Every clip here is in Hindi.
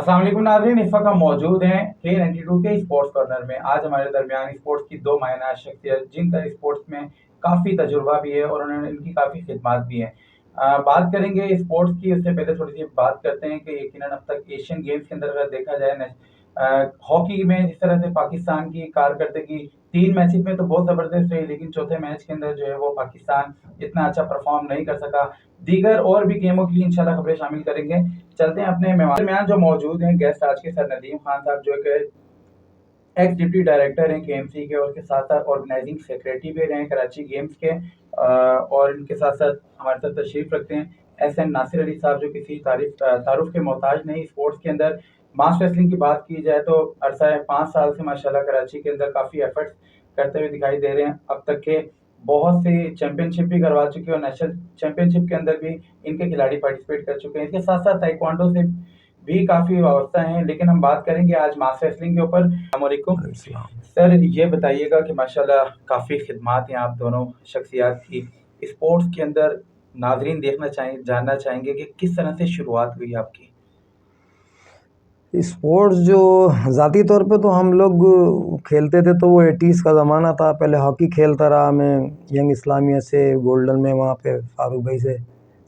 अस्सलाम वालेकुम नाज़रीन, इस वक्त हम मौजूद हैं K92 के स्पोर्ट्स कॉर्नर में। आज हमारे दरमियान स्पोर्ट्स की दो मायना शख्सियत जिनका स्पोर्ट्स में काफ़ी तजुर्बा भी है और उन्होंने इनकी काफ़ी खिदमत भी हैं। बात करेंगे स्पोर्ट्स की, उससे पहले थोड़ी सी बात करते हैं कि यकीनन अब तक एशियन गेम्स के अंदर अगर देखा जाए न, हॉकी में जिस तरह से पाकिस्तान की कारकर्दगी 3 मैचेस में तो बहुत ज़बरदस्त रही, लेकिन चौथे मैच के अंदर जो है वो पाकिस्तान इतना अच्छा परफॉर्म नहीं कर सका। दीगर और भी गेमों की इंशाल्लाह खबरें शामिल करेंगे। चलते हैं अपने मेहमान दरमियान जो मौजूद हैं गेस्ट आज के सर नदीम खान साहब, जो कि एक्स डिप्टी डायरेक्टर हैं केएमसी के, और उसके साथ साथ ऑर्गेनाइजिंग सेक्रेटरी भी रहे हैं कराची गेम्स के। और इनके साथ साथ हमारे साथ तशरीफ रखते हैं एस एन नासिर अली साहब, जो किसी तारुफ के मोहताज नहीं स्पोर्ट्स के अंदर। मास रेसलिंग की बात की जाए तो अरसा है 5 साल से माशाल्लाह कराची के अंदर काफ़ी एफर्ट्स करते हुए दिखाई दे रहे हैं। अब तक के बहुत सी चैंपियनशिप भी करवा चुके हैं और नेशनल चैंपियनशिप के अंदर भी इनके खिलाड़ी पार्टिसिपेट कर चुके हैं। इसके साथ साथ ताइक्वांडो से भी काफ़ी वाबस्ता हैं, लेकिन हम बात करेंगे आज मास रेसलिंग के ऊपर। अस्सलाम वालेकुम सर, ये बताइएगा कि माशाल्लाह काफ़ी खिदमात हैं आप दोनों शख्सियात की स्पोर्ट्स के अंदर। नाजरीन जानना चाहेंगे कि किस तरह से शुरुआत हुई आपकी। स्पोर्ट्स जो ज़ाती तौर पे तो हम लोग खेलते थे तो वो 80s का ज़माना था। पहले हॉकी खेलता रहा मैं यंग इस्लामिया से, गोल्डन में वहाँ पे फारूक भाई से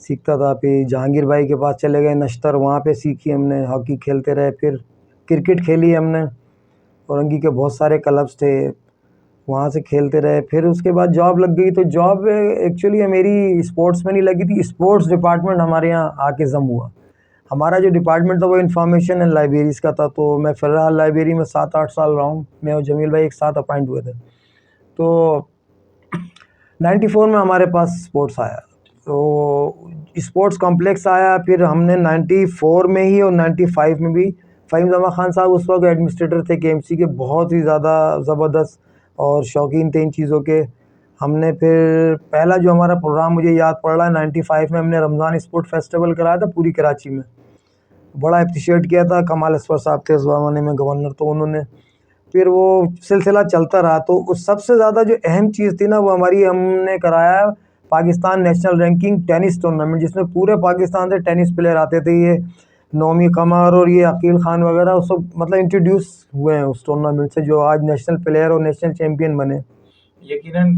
सीखता था। फिर जहांगीर भाई के पास चले गए नश्तर, वहाँ पे सीखी हमने, हॉकी खेलते रहे। फिर क्रिकेट खेली हमने, औरंगी के बहुत सारे क्लब्स थे, वहाँ से खेलते रहे। फिर उसके बाद जॉब लग गई, तो जॉब एक्चुअली मेरी स्पोर्ट्स में नहीं लगी थी, स्पोर्ट्स डिपार्टमेंट हमारे यहाँ आके जम हुआ। हमारा जो डिपार्टमेंट था वो इन्फॉर्मेशन एंड लाइब्रेरीज़ का था, तो मैं फ़िलहाल लाइब्रेरी में 7-8 साल रहा हूँ। मैं और जमील भाई एक साथ अपॉइंट हुए थे। तो 94 में हमारे पास स्पोर्ट्स आया, तो स्पोर्ट्स कॉम्प्लेक्स आया। फिर हमने 94 में ही और 95 में भी, फ़हीम ज़मा खान साहब उस वक्त एडमिनिस्ट्रेटर थे केएमसी के, बहुत ही ज़्यादा ज़बरदस्त और शौकीन थे इन चीज़ों के। हमने फिर पहला जो हमारा प्रोग्राम मुझे याद पड़ रहा है 95 में हमने रमज़ान स्पोर्ट फेस्टिवल कराया था पूरी कराची में। बड़ा अप्रिशिएट किया था, कमाल असफर साहब थे उस ज़माने में गवर्नर, तो उन्होंने फिर वो सिलसिला चलता रहा। तो उस सबसे ज़्यादा जो अहम चीज़ थी ना, वो हमारी हमने कराया Pakistan national ranking tennis tournament, जिसमें पूरे पाकिस्तान से टेनिस प्लेयर आते थे। ये नौमी कमर और ये अकील खान वगैरह वो सब मतलब इंट्रोड्यूस हुए हैं उस टूर्नामेंट से, जो आज नेशनल प्लेयर और नेशनल चैम्पियन बने। यकीनन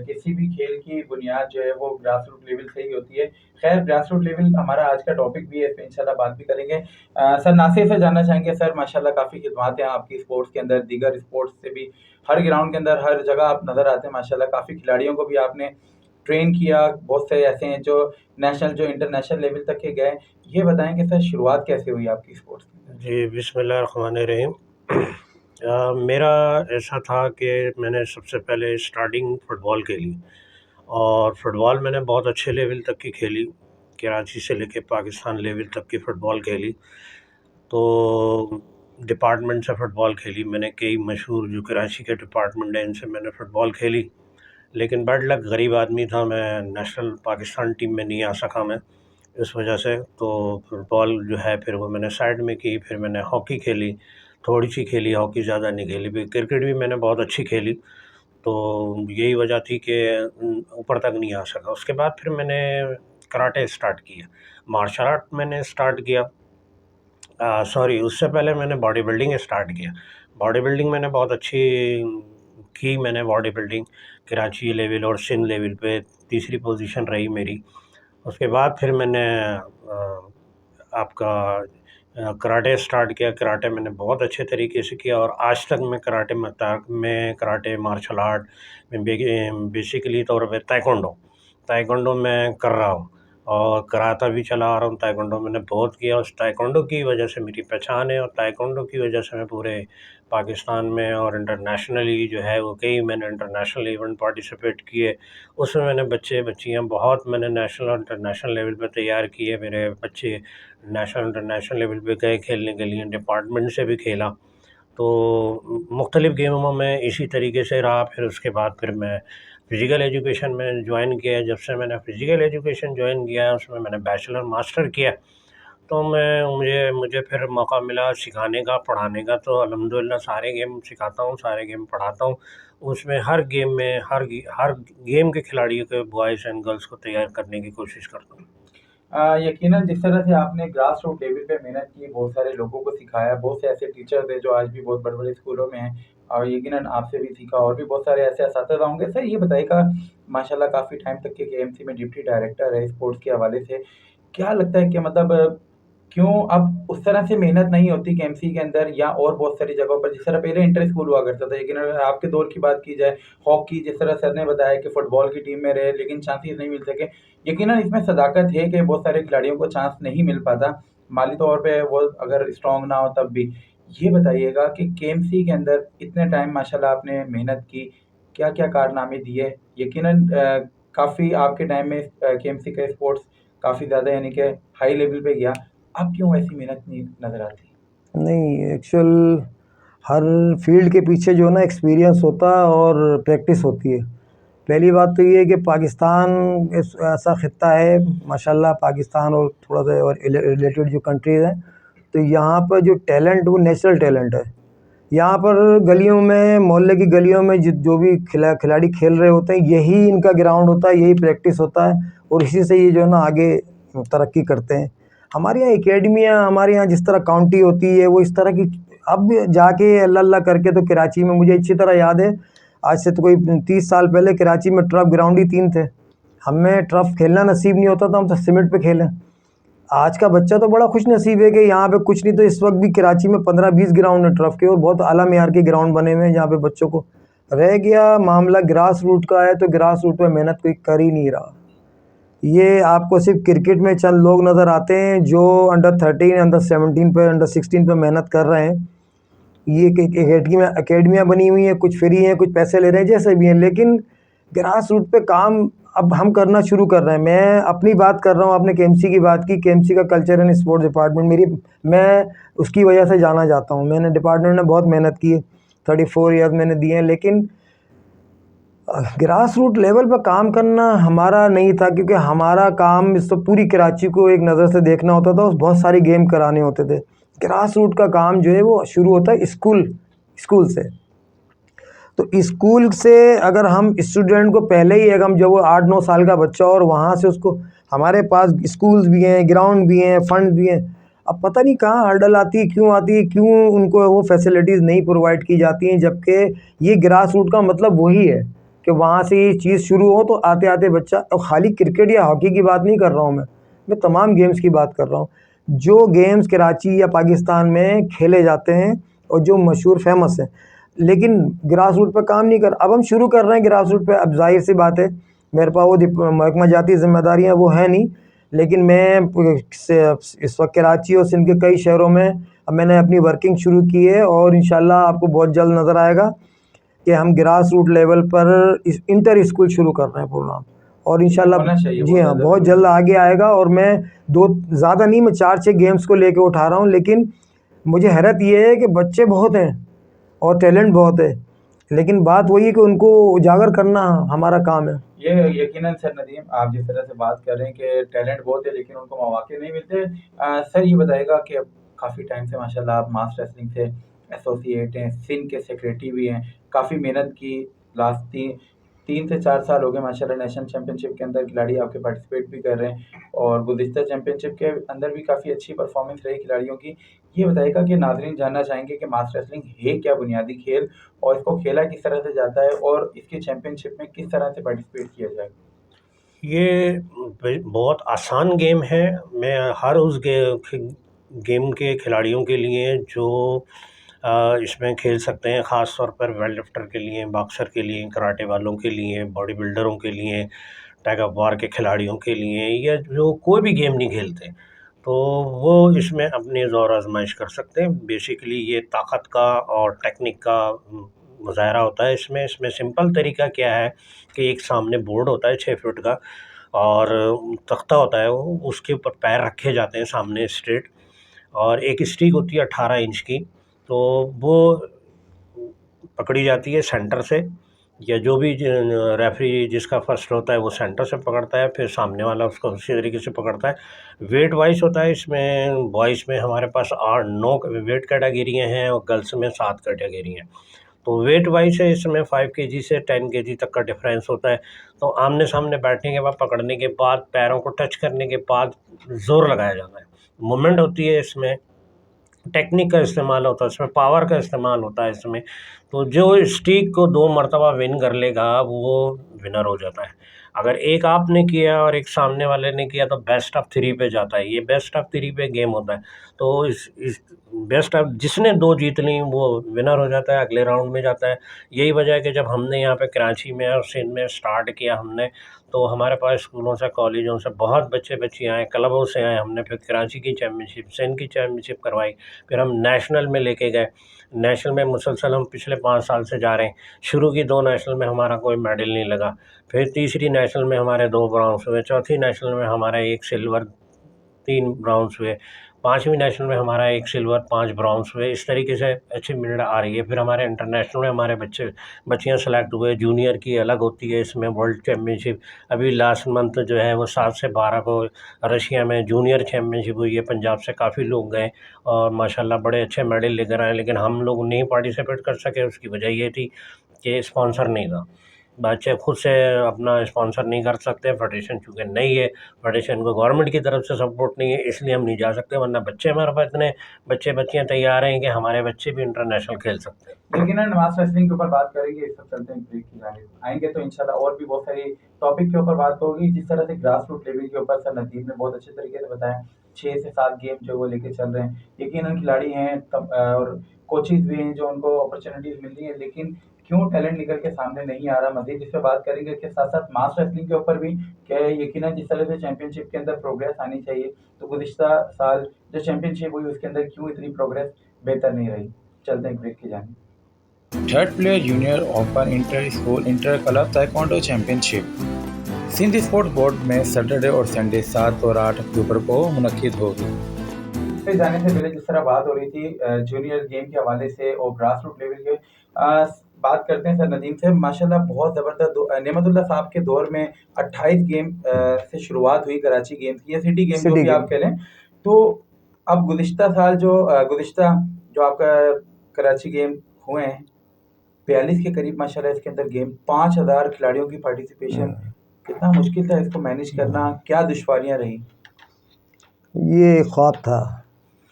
किसी भी खेल की बुनियाद जो है वो ग्रास रूट लेवल से ही होती है। खैर, ग्रास रूट लेवल हमारा आज का टॉपिक भी है, इस पे इंशाल्लाह बात भी करेंगे। सर नासिर से जानना चाहेंगे, सर माशाल्लाह काफ़ी खिदमात हैं आपकी स्पोर्ट्स के अंदर, दीगर स्पोर्ट्स से भी हर ग्राउंड के अंदर हर जगह आप नज़र आते हैं माशाल्लाह। काफ़ी खिलाड़ियों को भी आपने ट्रेन किया, बहुत से ऐसे हैं जो नेशनल जो इंटरनेशनल लेवल तक के गए। ये बताएं कि सर शुरुआत कैसे हुई आपकी स्पोर्ट्स की। जी, बिस्मिल्लाहिर्रहमानिर्रहीम। मेरा ऐसा था कि मैंने सबसे पहले स्टार्टिंग फ़ुटबॉल खेली, और फ़ुटबॉल मैंने बहुत अच्छे लेवल तक की खेली। कराची से लेके पाकिस्तान लेवल तक की फ़ुटबॉल खेली। तो डिपार्टमेंट से फ़ुटबॉल खेली मैंने, कई मशहूर जो कराची के डिपार्टमेंट हैं इनसे मैंने फ़ुटबॉल खेली। लेकिन बैड लक, गरीब आदमी था मैं, नेशनल पाकिस्तान टीम में नहीं आ सका मैं इस वजह से। तो फुटबॉल जो है फिर वो मैंने साइड में की। फिर मैंने हॉकी खेली, थोड़ी सी खेली, हॉकी ज़्यादा नहीं खेली। फिर क्रिकेट भी मैंने बहुत अच्छी खेली। तो यही वजह थी कि ऊपर तक नहीं आ सका। उसके बाद फिर मैंने कराटे स्टार्ट किया, मार्शल आर्ट मैंने स्टार्ट किया। सॉरी, उससे पहले मैंने बॉडी बिल्डिंग स्टार्ट किया। बॉडी बिल्डिंग मैंने बहुत अच्छी की। मैंने बॉडी बिल्डिंग कराची लेवल और सिंध लेवल पे तीसरी पोजीशन रही मेरी। उसके बाद फिर मैंने आपका कराटे स्टार्ट किया। कराटे मैंने बहुत अच्छे तरीके से किया, और आज तक मैं कराटे मार्शल आर्ट में बेसिकली तौर पे ताइक्वांडो मैं कर रहा हूँ, और कराता भी चला आ रहा हूँ। ताइक्वांडो मैंने बहुत किया, उस ताइक्वांडो की वजह से मेरी पहचान है, और ताइक्वांडो की वजह से मैं पूरे पाकिस्तान में और इंटरनेशनली जो है वो कई मैंने इंटरनेशनल इवेंट पार्टिसिपेट किए। उसमें मैंने बच्चे बच्चियाँ बहुत मैंने नेशनल और इंटरनेशनल लेवल पे तैयार किए। मेरे बच्चे नेशनल इंटरनेशनल लेवल पे गए खेलने के लिए, डिपार्टमेंट से भी खेला। तो मुख्तलिफ़ गेमों में इसी तरीके से रहा। फिर उसके बाद फिर मैं फ़िज़िकल एजुकेशन में ज्वाइन किया। जब से मैंने फ़िज़िकल एजुकेशन ज्वाइन किया है, उसमें मैंने बैचलर मास्टर किया। तो मुझे फिर मौका मिला सिखाने का, पढ़ाने का। तो अल्हम्दुलिल्लाह सारे गेम सिखाता हूँ, सारे गेम पढ़ाता हूँ। उसमें हर गेम में हर गेम के खिलाड़ियों के, बॉयज़ एंड गर्ल्स को तैयार करने की कोशिश करता हूँ। यकीनन जिस तरह से आपने ग्रास रूट लेवल पे मेहनत की, बहुत सारे लोगों को सिखाया, बहुत से ऐसे टीचर्स हैं जो आज भी बहुत बड़े-बड़े स्कूलों में हैं और यकीनन आपसे भी सीखा और भी बहुत सारे ऐसे असातिज़ा होंगे। सर ये बताइएगा माशाल्लाह काफ़ी टाइम तक के केएमसी में डिप्टी डायरेक्टर रहे स्पोर्ट्स के हवाले से। क्या लगता है कि मतलब क्यों अब उस तरह से मेहनत नहीं होती केएमसी के अंदर या और बहुत सारी जगहों पर जिस तरह पहले इंटर स्कूल हुआ करता था, लेकिन अगर आपके दौर की बात की जाए, हॉकी जिस तरह सर ने बताया कि फुटबॉल की टीम में रहे लेकिन चांसेस नहीं मिल सके। यकीनन इसमें सदाकत है कि बहुत सारे खिलाड़ियों को चांस नहीं मिल पाता, माली तौर पे वो अगर स्ट्रॉन्ग ना हो तब भी। ये बताइएगा कि केएमसी के अंदर इतने टाइम माशाल्लाह आपने मेहनत की, क्या-क्या कारनामे दिए? यकीनन काफ़ी आपके टाइम में केएमसी का स्पोर्ट्स काफ़ी ज़्यादा यानी कि हाई लेवल पे गया। अब क्यों ऐसी मेहनत नहीं नज़र आती? नहीं, एक्चुअल हर फील्ड के पीछे जो है ना एक्सपीरियंस होता है और प्रैक्टिस होती है। पहली बात तो ये है कि पाकिस्तान ऐसा खित्ता है माशाल्लाह, पाकिस्तान और थोड़ा सा और रिलेटेड जो कंट्रीज़ हैं, तो यहाँ पर जो टैलेंट वो नेचुरल टैलेंट है। यहाँ पर गलियों में, मोहल्ले की गलियों में जो भी खिलाड़ी खेल रहे होते हैं, यही इनका ग्राउंड होता है, यही प्रैक्टिस होता है और इसी से ये जो है ना आगे तरक्की करते हैं। हमारे यहाँ एकेडमियाँ, हमारे यहाँ जिस तरह काउंटी होती है वो इस तरह की अब जाके अल्लाह अल्लाह करके, तो कराची में मुझे अच्छी तरह याद है, आज से तो कोई 30 साल पहले कराची में टर्फ ग्राउंड ही 3 थे। हमें टर्फ खेलना नसीब नहीं होता था, हम तो सीमेंट पे खेलें। आज का बच्चा तो बड़ा खुश नसीब है कि यहाँ पे कुछ नहीं तो इस वक्त भी कराची में 15-20 ग्राउंड है टर्फ के और बहुत आला मेयार के ग्राउंड बने हुए हैं जहाँ पे बच्चों को। रह गया मामला ग्रास रूट का है, तो ग्रास रूट पे मेहनत कोई कर ही नहीं रहा। ये आपको सिर्फ क्रिकेट में चंद लोग नज़र आते हैं जो अंडर 13, अंडर 17 पे, अंडर 16 पे मेहनत कर रहे हैं। ये एकेडमियाँ बनी हुई हैं, कुछ फ्री हैं, कुछ पैसे ले रहे हैं, जैसे भी हैं, लेकिन ग्रास रूट पे काम अब हम करना शुरू कर रहे हैं। मैं अपनी बात कर रहा हूँ, आपने केएमसी की बात की, केएमसी का कल्चर एंड स्पोर्ट्स डिपार्टमेंट मैं उसकी वजह से जाना जाता हूँ। मैंने डिपार्टमेंट में बहुत मेहनत की है, 34 ईयर्स मैंने दिए हैं, लेकिन ग्रास रूट लेवल पर काम करना हमारा नहीं था, क्योंकि हमारा काम इस तो पूरी कराची को एक नज़र से देखना होता था और बहुत सारे गेम कराने होते थे। ग्रास रूट का काम जो है वो शुरू होता है स्कूल से। तो स्कूल से अगर हम स्टूडेंट को पहले ही, अगर हम जब वो 8-9 साल का बच्चा और वहाँ से उसको, हमारे पास स्कूल्स भी हैं, ग्राउंड भी हैं, फंड भी हैं, अब पता नहीं कहाँ हर्डल आती है, क्यों उनको वो फैसिलिटीज़ नहीं प्रोवाइड की जाती हैं, जबकि ये ग्रास रूट का मतलब वही है कि वहाँ से ये चीज़ शुरू हो तो आते आते बच्चा, और खाली क्रिकेट या हॉकी की बात नहीं कर रहा हूँ मैं तमाम गेम्स की बात कर रहा हूँ। जो गेम्स कराची या पाकिस्तान में खेले जाते हैं और जो मशहूर फेमस हैं, लेकिन ग्रास रूट पर काम नहीं कर, अब हम शुरू कर रहे हैं ग्रास रूट पे। अब जाहिर सी बात है मेरे पास वो महकमा जाती जिम्मेदारियाँ वो है नहीं, लेकिन मैं इस वक्त कराची और सिंध के कई शहरों में अब मैंने अपनी वर्किंग शुरू की है और इंशाल्लाह आपको बहुत जल्द नज़र आएगा कि हम ग्रास रूट लेवल पर इंटर स्कूल शुरू कर रहे हैं प्रोग्राम, और इंशाल्लाह होना चाहिए जी हाँ बहुत जल्द आगे आएगा। और मैं ज़्यादा नहीं, मैं 4-6 गेम्स को लेके उठा रहा हूँ, लेकिन मुझे हैरत ये है कि बच्चे बहुत हैं और टैलेंट बहुत है, लेकिन बात वही है कि उनको उजागर करना हमारा काम है। ये यकीनन सर नदीम, आप जिस तरह से बात कर रहे हैं कि टैलेंट बहुत है लेकिन उनको मौके नहीं मिलते। सर ये बताइएगा कि अब काफ़ी टाइम से माशाल्लाह आप मास रेसलिंग से एसोसिएट हैं, सिंध के सेक्रेटरी भी हैं, काफ़ी मेहनत की, लास्ट 3 से 4 साल हो गए माशाल्लाह नेशनल चैम्पियनशिप के अंदर खिलाड़ी आपके पार्टिसिपेट भी कर रहे हैं और गुज़िश्ता चैम्पियनशिप के अंदर भी काफ़ी अच्छी परफॉर्मेंस रही खिलाड़ियों की। ये बताइएगा कि नाज़रीन जानना चाहेंगे कि मास रेसलिंग है क्या बुनियादी खेल और इसको खेला किस तरह से जाता है और इसकी चैंपियनशिप में किस तरह से पार्टिसिपेट किया जाए? ये बहुत आसान गेम है। मैं हर उस गेम के खिलाड़ियों के लिए जो इसमें खेल सकते हैं, ख़ास तौर पर वेट लिफ्टर के लिए, बॉक्सर के लिए, कराटे वालों के लिए, बॉडी बिल्डरों के लिए, टग ऑफ वार के खिलाड़ियों के लिए, या जो कोई भी गेम नहीं खेलते, तो वो इसमें अपनी ज़ोर आज़माइश कर सकते हैं। बेसिकली ये ताकत का और टेक्निक का मुज़ाहरा होता है इसमें सिंपल तरीका क्या है कि एक सामने बोर्ड होता है 6 फुट का और तख्ता होता है, वो उसके ऊपर पैर रखे जाते हैं सामने स्ट्रेट, और एक स्टिक होती है 18 इंच की, तो वो पकड़ी जाती है सेंटर से, या जो भी रेफरी जिसका फर्स्ट होता है वो सेंटर से पकड़ता है, फिर सामने वाला उसको उसी तरीके से पकड़ता है। वेट वाइज होता है इसमें, बॉयज़ में हमारे पास 8-9 वेट कैटेगरियाँ हैं और गर्ल्स में 7 कैटेगरी हैं। तो वेट वाइज है इसमें 5 केजी से 10 केजी तक का डिफरेंस होता है। तो आमने सामने बैठने के बाद, पकड़ने के बाद, पैरों को टच करने के बाद ज़ोर लगाया जाता है, मूवमेंट होती है इसमें, टेक्निक का इस्तेमाल होता है इसमें, पावर का इस्तेमाल होता है इसमें। तो जो स्ट्रीक को 2 मरतबा विन कर लेगा वो विनर हो जाता है। अगर एक आपने किया और एक सामने वाले ने किया तो बेस्ट ऑफ 3 पे जाता है, ये बेस्ट ऑफ 3 पे गेम होता है। तो इस बेस्ट ऑफ जिसने 2 जीत ली वो विनर हो जाता है, अगले राउंड में जाता है। यही वजह है कि जब हमने यहाँ पे कराची में और सिंध में स्टार्ट किया हमने, तो हमारे पास स्कूलों से, कॉलेजों से बहुत बच्चे बच्चियाँ आए, क्लबों से आए। हमने फिर कराची की चैम्पियनशिप, सिंध की चैम्पियनशिप करवाई, फिर हम नेशनल में लेके गए। नेशनल में मुसलसल हम पिछले 5 साल से जा रहे हैं। शुरू की 2 नेशनल में हमारा कोई मेडल नहीं लगा, फिर तीसरी नेशनल में हमारे 2 ब्रॉन्ज़ हुए, चौथी नेशनल में हमारा 1 सिल्वर, 3 ब्रॉन्ज़ हुए, 5वीं नेशनल में हमारा 1 सिल्वर, 5 ब्रॉन्ज़ हुए। इस तरीके से अचीवमेंट आ रही है। फिर हमारे इंटरनेशनल में हमारे बच्चियाँ सेलेक्ट हुए। जूनियर की अलग होती है, इसमें वर्ल्ड चैम्पियनशिप अभी लास्ट मंथ जो है वो 7 से 12 को रशिया में जूनियर चैम्पियनशिप हुई है। पंजाब से काफ़ी लोग गए और माशाल्लाह बड़े अच्छे मेडल लेकर आए, लेकिन हम लोग नहीं पार्टिसिपेट कर सके। उसकी वजह ये थी कि स्पॉन्सर नहीं था। बच्चे खुद से अपना स्पॉन्सर नहीं कर सकते, फेडरेशन चूँकि नहीं है, फेडरेशन को गवर्नमेंट की तरफ से सपोर्ट नहीं है, इसलिए हम नहीं जा सकते। वरना बच्चे हमारे पास इतने बच्चे बच्चियाँ तैयार हैं कि हमारे बच्चे भी इंटरनेशनल खेल सकते हैं। लेकिन मास रेसलिंग के ऊपर बात करेंगे, इस सब चलते हैं ब्रेक की जानिब आएंगे तो इंशाल्लाह और भी बहुत सारी टॉपिक के ऊपर बात होगी। जिस तरह से ग्रास रूट लेवल के ऊपर सर नदीम ने बहुत अच्छे तरीके से बताया, 6 से 7 गेम जो वो लेके चल रहे हैं। यकीनन खिलाड़ी हैं तब और कोचेज़ भी हैं जो उनको अपॉर्चुनिटीज़ मिल रही है, लेकिन क्यों टैलेंट निकल के सामने नहीं आ रहा। मज़ीद इस पे बात करेंगे कि साथ-साथ मास रेसलिंग के ऊपर भी क्या यकीनन जिस तरह से चैंपियनशिप के अंदर प्रोग्रेस आनी चाहिए, तो गुज़िश्ता साल जो चैंपियनशिप हुई उसके अंदर क्यों इतनी प्रोग्रेस बेहतर नहीं रही। चलते हैं ब्रेक की जानिब। Third player junior open inter school inter club taekwondo championship Sindh sports board में सैटरडे और संडे 7 और 8 अक्टूबर को मुनक्किद होगी। पे जाने से पहले जिस तरह बात हो रही थी जूनियर गेम के हवाले से और ग्रास रूट लेवल के, बात करते हैं सर नदीम से। माशाल्लाह बहुत ज़बरदस्त नेमतुल्लाह साहब के दौर में 28 गेम से शुरुआत हुई कराची गेम की, या सिटी गेम जो भी आप कह लें। तो अब गुज़िश्ता जो आपका कराची गेम हुए हैं 42 के करीब माशाल्लाह इसके अंदर गेम, 5000 खिलाड़ियों की पार्टिसिपेशन, कितना मुश्किल था इसको मैनेज करना, क्या दुश्वारियाँ रही? ये ख्वाब था।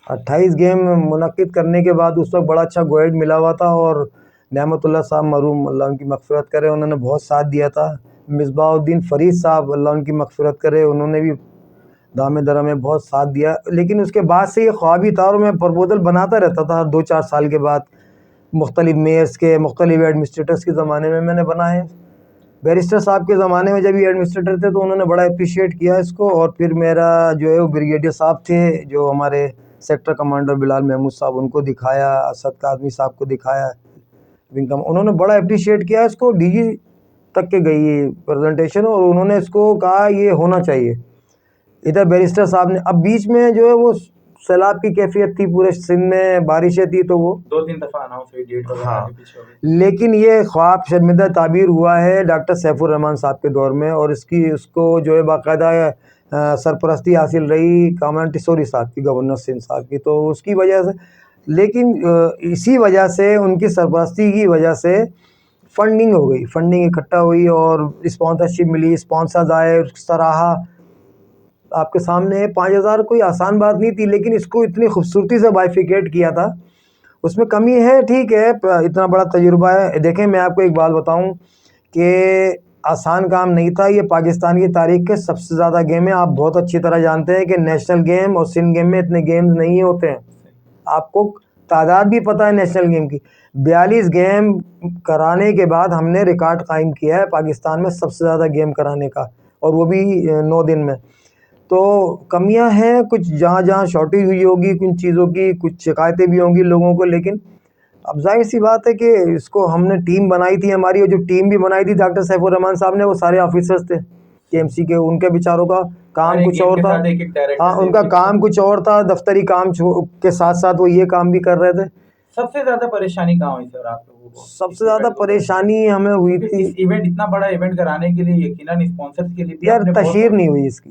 28 गेम मुनक्किद करने के बाद उस वक्त बड़ा अच्छा गाइड मिला हुआ था और नेमतुल्लाह साहब मरहूम अल्लाह उनकी मग़फ़िरत करे, उन्होंने बहुत साथ दिया था। मिसबाहुद्दीन फ़रीद साहब अल्लाह उनकी मग़फ़िरत करे, उन्होंने भी दामे दरा में बहुत साथ दिया। लेकिन उसके बाद से ये ख्वाब ही था और मैं प्रपोज़ल बनाता रहता था 2-4 साल के बाद। मुख्तलिफ मेयर्स के, मुख्तलिफ एडमिनिस्ट्रेटर्स के ज़माने में मैंने बनाए। बैरिस्टर साहब के ज़माने में जब ये एडमिनिस्ट्रेटर थे तो उन्होंने बड़ा अप्रिशिएट किया इसको। और फिर मेरा जो है वो ब्रिगेडियर साहब थे जो हमारे सेक्टर कमांडर बिलाल महमूद साहब, उनको दिखाया, असद काज़मी साहब को दिखाया, उन्होंने बड़ा अप्रिशिएट किया इसको। डीजी तक के गई ये प्रेजेंटेशन और उन्होंने इसको कहा ये होना चाहिए। इधर बैरिस्टर साहब ने, अब बीच में जो है वो सैलाब की कैफियत थी, पूरे सिंध में बारिशें थी, तो वो 2-3 दफ़ा अनाउंस हुई डेट वगैरह हाँ, आगे पीछे हो गई। लेकिन ये ख्वाब शर्मिंदा ताबीर हुआ है डॉक्टर सैफुर रहमान साहब के दौर में और उसको जो है बाकायदा सरपरस्ती हासिल रही कामरान टिसोरी साहब की, गवर्नर सिंध साहब की, तो उसकी वजह से। लेकिन इसी वजह से, उनकी सरपरस्ती की वजह से फंडिंग हो गई, फंडिंग इकट्ठा हुई और स्पॉन्सरशिप मिली, स्पॉन्सर्स आए, सराहा। आपके सामने 5000 कोई आसान बात नहीं थी, लेकिन इसको इतनी खूबसूरती से बाइफिकेट किया था। उसमें कमी है, ठीक है, इतना बड़ा तजुर्बा है। देखें मैं आपको एक बात बताऊं कि आसान काम नहीं था। ये पाकिस्तान की तारीख के सबसे ज़्यादा गेम है। आप बहुत अच्छी तरह जानते हैं कि नेशनल गेम और सिंध गेम में इतने गेम्स नहीं होते हैं। आपको तादाद भी पता है नेशनल गेम की। 42 गेम कराने के बाद हमने रिकॉर्ड कायम किया है पाकिस्तान में सबसे ज़्यादा गेम कराने का, और वो भी 9 दिन में। तो कमियां हैं कुछ, जहाँ शॉर्टेज हुई होगी कुछ चीज़ों की, कुछ शिकायतें भी होंगी लोगों को। लेकिन अब जाहिर सी बात है कि इसको हमने टीम बनाई थी हमारी, और जो टीम भी बनाई थी डॉक्टर सैफुर रहमान साहब ने, वो सारे ऑफिसर्स थे केएमसी के। उनके बेचारों का काम कुछ और था। हाँ, उनका काम कुछ और था, दफ्तरी काम के साथ साथ वो ये काम भी कर रहे थे। सबसे ज़्यादा परेशानी कहाँ हुई सर आप लोगों को? सबसे ज़्यादा परेशानी हमें हुई थी, इस इवेंट, इतना बड़ा इवेंट कराने के लिए यकीनन स्पॉन्सर्स के लिए भी यार आपने तशहीर नहीं हुई इसकी।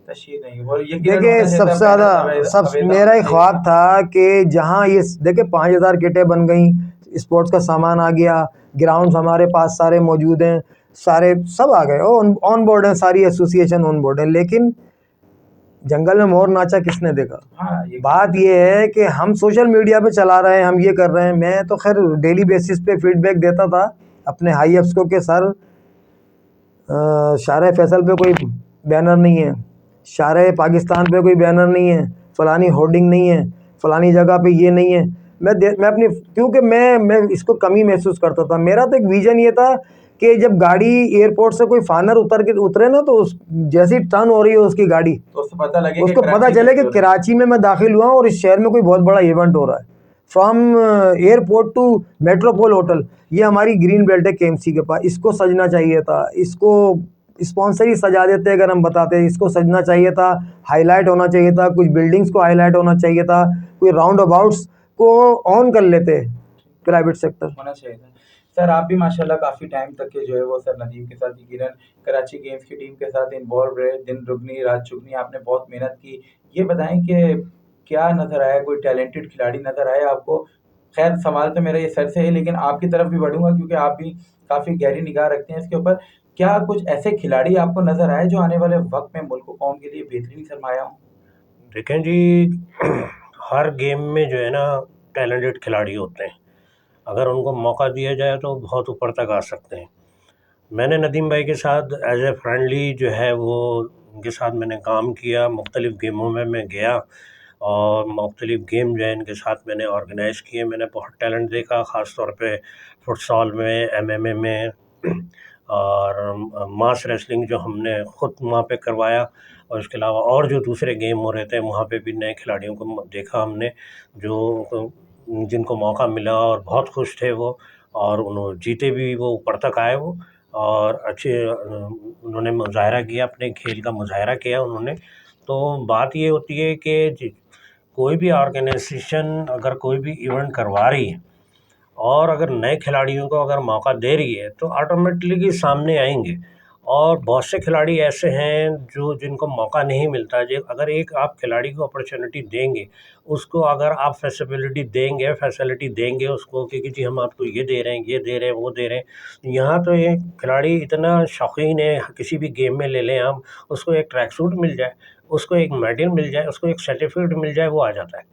तशहीर नहीं हुई। और यकीनन देखिए होना चाहिए था, सबसे ज़्यादा मेहनत सब अवेदा मेरा होना एक चाहिए ख्वाब था। था कि जहाँ ये देखिए 5,000 किटें बन गई, स्पोर्ट्स का सामान आ गया, ग्राउंड्स हमारे पास सारे मौजूद हैं, सारे सब आ गए, ऑन बोर्ड हैं, सारी एसोसिएशन ऑन बोर्ड है, लेकिन जंगल में मोर नाचा किसने देखा। हाँ, ये बात ये है कि हम सोशल मीडिया पे चला रहे हैं, हम ये कर रहे हैं। मैं तो खैर डेली बेसिस पे फीडबैक देता था अपने हाई अफ्स को कि सर शार फैसल पे कोई बैनर नहीं है, शार पाकिस्तान पे कोई बैनर नहीं है, फ़लानी होर्डिंग नहीं है, फ़लानी जगह पे ये नहीं है। मैं अपनी क्योंकि मैं इसको कमी महसूस करता था। मेरा तो एक विज़न ये था कि जब गाड़ी एयरपोर्ट से कोई फानर उतरे ना, तो उस जैसी टर्न हो रही है उसकी गाड़ी, तो उससे पता लगे कि उसको पता कराची चले में कि कराची में मैं दाखिल हुआ और इस शहर में कोई बहुत बड़ा इवेंट हो रहा है। From airport to metropole hotel, ये हमारी ग्रीन बेल्ट है केएमसी के पास। इसको सजना चाहिए था, इसको स्पॉन्सर ही सजा देते अगर हम बताते। इसको सजना चाहिए था, हाईलाइट होना चाहिए था, कुछ बिल्डिंग्स को हाईलाइट होना चाहिए था, कोई राउंड अबाउट्स को ऑन कर लेते प्राइवेट सेक्टर। होना चाहिए था। सर आप भी माशाल्लाह काफ़ी टाइम तक के जो है वो सर नदीम के साथ यकीनन कराची गेम्स की टीम के साथ इन्वॉल्व रहे, दिन दुगनी रात चुगनी आपने बहुत मेहनत की। ये बताएं कि क्या नज़र आया, कोई टैलेंटेड खिलाड़ी नज़र आया आपको? खैर सवाल तो मेरा ये सर से है, लेकिन आपकी तरफ भी बढ़ूंगा क्योंकि आप भी काफ़ी गहरी निगाह रखते हैं इसके ऊपर। क्या कुछ ऐसे खिलाड़ी आपको नज़र आए जो आने वाले वक्त में मुल्क कौम के लिए बेहतरीन सरमाया हों? देखें जी, हर गेम में जो है ना टैलेंटेड खिलाड़ी होते हैं, अगर उनको मौका दिया जाए तो बहुत ऊपर तक आ सकते हैं। मैंने नदीम भाई के साथ एज ए फ्रेंडली जो है वो उनके साथ मैंने काम किया, मुख्तलिफ़ गेमों में मैं गया और मुख्तलिफ़ गेम जो है इनके साथ मैंने ऑर्गेनाइज़ किए। मैंने बहुत टैलेंट देखा, ख़ास तौर पे फुटसॉल में, एमएमए में और मास रेसलिंग जो हमने ख़ुद वहाँ पे करवाया, और इसके अलावा और जो दूसरे गेम हो रहे थे वहाँ पे भी नए खिलाड़ियों को देखा हमने, जो जिनको मौका मिला और बहुत खुश थे वो, और उन्होंने जीते भी, वो ऊपर तक आए वो, और अच्छे उन्होंने मुज़ाहरा किया, अपने खेल का मुज़ाहरा किया उन्होंने। तो बात ये होती है कि कोई भी ऑर्गेनाइजेशन अगर कोई भी इवेंट करवा रही है और अगर नए खिलाड़ियों को अगर मौका दे रही है तो ऑटोमेटिकली सामने आएंगे। और बहुत से खिलाड़ी ऐसे हैं जो जिनको मौका नहीं मिलता। जो अगर एक आप खिलाड़ी को अपॉर्चुनिटी देंगे, उसको अगर आप फैसिलिटी देंगे उसको कि जी हम आपको ये दे रहे हैं, ये दे रहे हैं, वो दे रहे हैं। यहाँ तो एक खिलाड़ी इतना शौकीन है, किसी भी गेम में ले लें हम, उसको एक ट्रैक सूट मिल जाए, उसको एक मेडल मिल जाए, उसको एक सर्टिफिकेट मिल जाए, वो आ जाता है।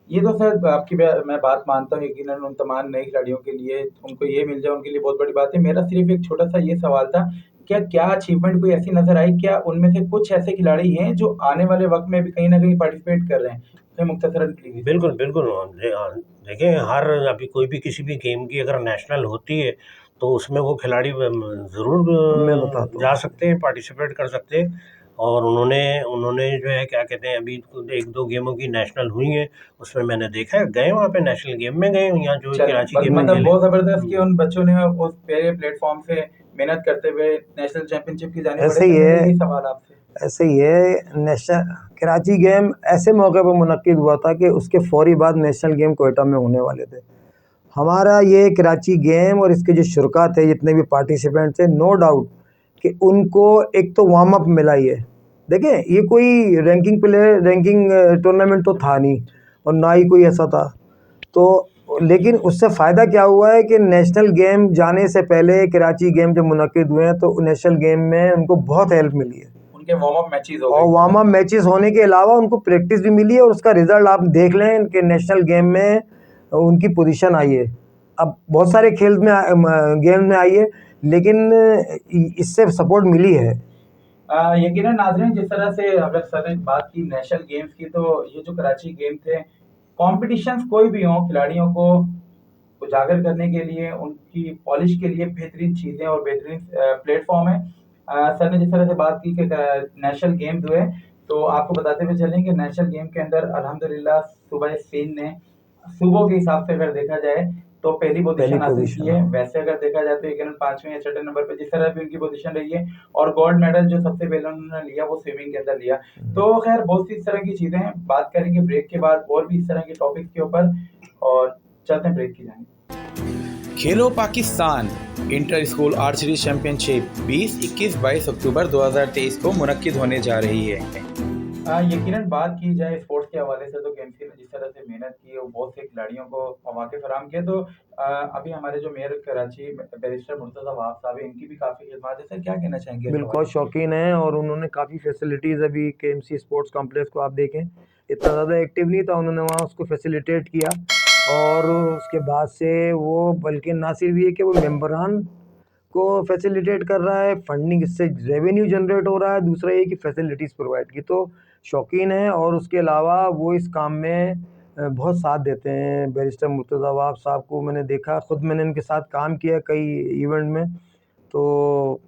ये तो सर आपकी मैं बात मानता हूँ, यकीनन उन तमाम नए खिलाड़ियों के लिए उनको ये मिल जाए उनके लिए बहुत बड़ी बात है। मेरा सिर्फ एक छोटा-सा ये सवाल था, क्या अचीवमेंट कोई ऐसी नज़र आई? क्या उनमें से कुछ ऐसे खिलाड़ी हैं जो आने वाले वक़्त में भी कहीं न कहीं पार्टिसिपेट कर रहे हैं? मैं मुख्तसरन प्लीज़। बिल्कुल, बिल्कुल। देखें, हर अभी कोई भी किसी भी गेम की अगर नेशनल होती है, तो उसमें वो खिलाड़ी ज़रूर मैं बताता जा हूँ। सकते हैं, पार्टिसिपेट कर सकते हैं। और उन्होंने उन्होंने जो है क्या कहते हैं, अभी 1-2 गेमों की नेशनल हुई हैं, उसमें मैंने देखा है, गए वहाँ पे नेशनल गेम में गए, यहाँ जो चलें, कराची बस गेम में मतलब खेले। बहुत ज़बरदस्त कि उन बच्चों ने उस पहले प्लेटफ़ॉर्म से मेहनत करते हुए नेशनल चैंपियनशिप की जानिब बढ़े। ऐसे ही सर मेरा है, यही सवाल आपसे। ऐसे ही है। नेशनल कराची गेम ऐसे मौके पर मुनक्किद हुआ था कि उसके फौरी बाद नेशनल गेम कोयटा में होने वाले थे। हमारा ये कराची गेम और इसके जो शुरका थे, जितने भी पार्टिसिपेंट थे, नो डाउट कि उनको एक तो वार्म अप मिला ही है। देखें, ये कोई रैंकिंग टूर्नामेंट तो था नहीं और ना ही कोई ऐसा था। तो लेकिन उससे फ़ायदा क्या हुआ है कि नेशनल गेम जाने से पहले कराची गेम जब मुनक्किद हुए हैं तो नेशनल गेम में उनको बहुत हेल्प मिली है। उनके वार्म अप मैचेज़ हो और गए। वार्म अप मैचेस होने के अलावा उनको प्रैक्टिस भी मिली है और उसका रिज़ल्ट आप देख लें कि नेशनल गेम में उनकी पोजीशन आई है। अब बहुत सारे खेल में गेम में आई है, लेकिन इससे सपोर्ट मिली है। यकीनन नाज़रीन, जिस तरह से अगर सर ने बात की नेशनल गेम्स की, तो ये जो कराची गेम थे, कॉम्पिटिशन्स कोई भी हों, खिलाड़ियों को उजागर करने के लिए, उनकी पॉलिश के लिए बेहतरीन चीज़ें और बेहतरीन प्लेटफ़ॉर्म है। सर ने जिस तरह से बात की कि नेशनल गेम्स हुए, तो आपको बताते हुए चलें कि नेशनल गेम के अंदर अल्हम्दुलिल्लाह सूबा सिंध ने सूबों के हिसाब से अगर देखा जाए तो पहली पहली पोजीशन हासिल की पोजीशन, है। हाँ। वैसे अगर देखा जाए तो यकीनन 5वें या 6ठे नंबर पे जिस तरह भी उनकी पोजीशन रही है, और गोल्ड मेडल जो सबसे पहले उन्होंने लिया वो स्विमिंग के अंदर लिया। तो खैर बहुत सी इस तरह की चीज़ें हैं, बात करेंगे ब्रेक के बाद और भी इस तरह के टॉपिक्स के ऊपर, और चलते हैं ब्रेक की जानिब। खेलो Pakistan inter school archery championship 20, 21, 22 अक्टूबर 2023 को मुनक्किद होने जा रही है। यकीनन बात की जाए स्पोर्ट्स के हवाले से तो केएमसी ने जिस तरह से मेहनत की है वो बहुत से खिलाड़ियों को मौके फराहम किए। तो अभी हमारे जो मेयर कराची बैरिस्टर मुर्तज़ा वहाब साहब हैं, इनकी भी काफ़ी खिदमत है। सर क्या कहना चाहेंगे इस बिल्कुल हवाले से? शौकीन हैं और उन्होंने काफ़ी फैसिलिटीज़ अभी केएमसी स्पोर्ट्स कॉम्प्लेक्स को आप देखें इतना ज़्यादा एक्टिव नहीं था, उन्होंने वहाँ उसको फैसिलिटेट किया और उसके बाद से वो बल्कि ना सिर्फ ये कि वो मेंबरान को फैसिलिटेट कर रहा है, फंडिंग इससे रेवेन्यू जनरेट हो रहा है, दूसरा ये कि फैसिलिटीज़ प्रोवाइड की। तो शौकीन है और उसके अलावा वो इस काम में बहुत साथ देते हैं। बैरिस्टर मुर्तज़ा वहाब साहब को मैंने देखा, ख़ुद मैंने इनके साथ काम किया कई इवेंट में, तो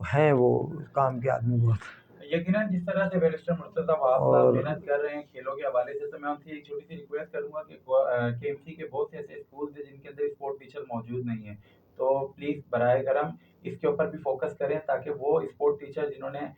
हैं वो काम के आदमी बहुत। यकीनन जिस तरह से बैरिस्टर मुर्तज़ा वहाब साहब और मेहनत कर रहे हैं खेलों के हवाले से, तो मैं उनसे एक छोटी सी रिक्वेस्ट करूंगा कि केएमसी के बहुत से ऐसे स्कूल्स हैं जिनके अंदर स्पोर्ट टीचर मौजूद नहीं है, तो प्लीज़ बराए करम इसके ऊपर भी फोकस करें ताकि वो स्पोर्ट टीचर जिन्होंने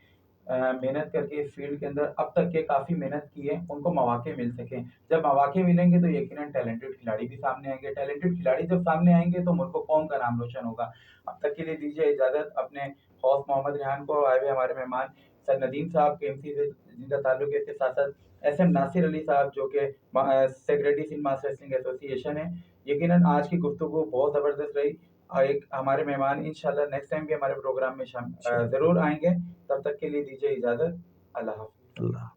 मेहनत करके इस फील्ड के अंदर अब तक के काफ़ी मेहनत की है उनको मौके मिल सकें। जब मौके मिलेंगे तो यकीनन टैलेंटेड खिलाड़ी भी सामने आएंगे, टैलेंटेड खिलाड़ी जब सामने आएंगे तो मुल्क कौम का नाम रोशन होगा। अब तक के लिए दीजिए इजाज़त। अपने हौस मोहम्मद रेहान को आए हुए हमारे मेहमान सर नदीम साहब केएमसी से जिनका ताल्लुक है, इसके साथ साथ एसएम नासिर अली साहब जो कि सेक्रेटरी सिंध मास रेसलिंग एसोसिएशन है। यकीनन आज की गुफ्तगू बहुत ज़बरदस्त रही और एक हमारे मेहमान इंशाल्लाह नेक्स्ट टाइम भी हमारे प्रोग्राम में ज़रूर आएंगे। तब तक के लिए दीजिए इजाज़त। अल्लाह हाफ़िज़। अल्लाह।